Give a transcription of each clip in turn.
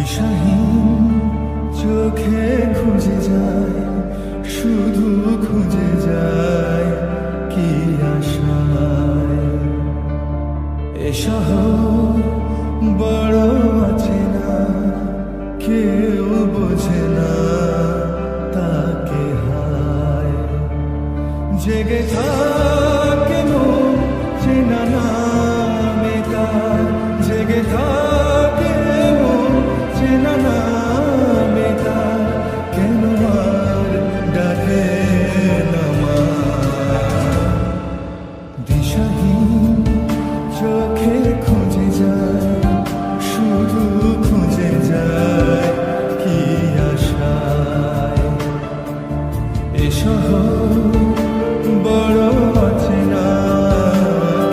দিশাহীন চোখে খুঁজে যায়, শুধু খুঁজে যায় কি আশায়। এ শহর বড় অচেনা, কেউ বোঝে না তাকে হায়। জেগে থাকে মন চেনা নামে তার, জেগে থাকে মন চেনা নামে তার, কেন আর ডাকে না মা। দিশাহীন চোখে খুঁজে যায়, শুধু খুঁজে যায় কি আশায়। এ শহর বড় অচেনা,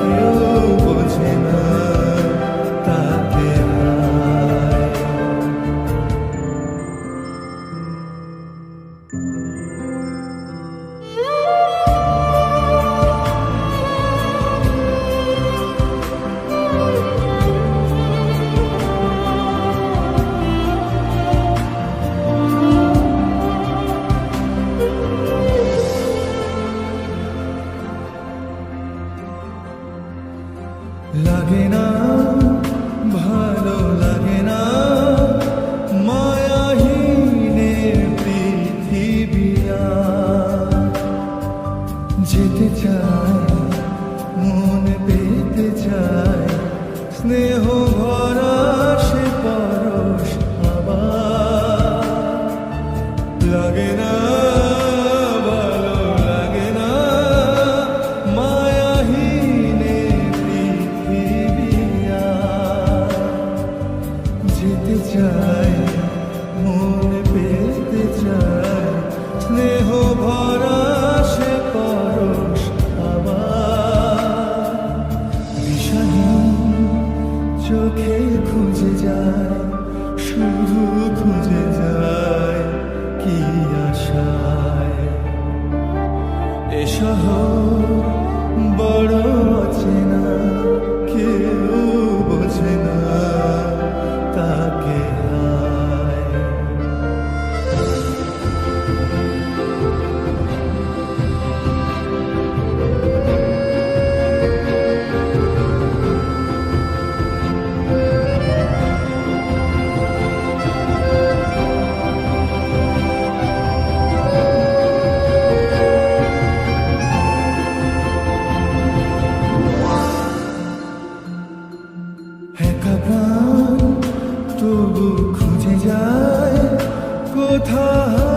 কেউ বোঝে না তাকে হায়। লাগে না ভালো লাগে না মায়াহীনের পৃথিবী আর। যেতে চায় মন পেতে চায়, স্নেহ ভরা সে পরশ আবার। লাগে না ভালো লাগে না মায়াহীনের পৃথিবী আর। যেতে চায় মন পেতে চায়, স্নেহ ভরা সে পরশ আবার। দিশাহীন চোখে খুঁজে যায়, শুধু খুঁজে যায় কি আশায়। এ শহর বড় অচেনা, কেউ বোঝে না তাকে হায়। একা প্রাণ তবু খুঁজে যায় কোথায়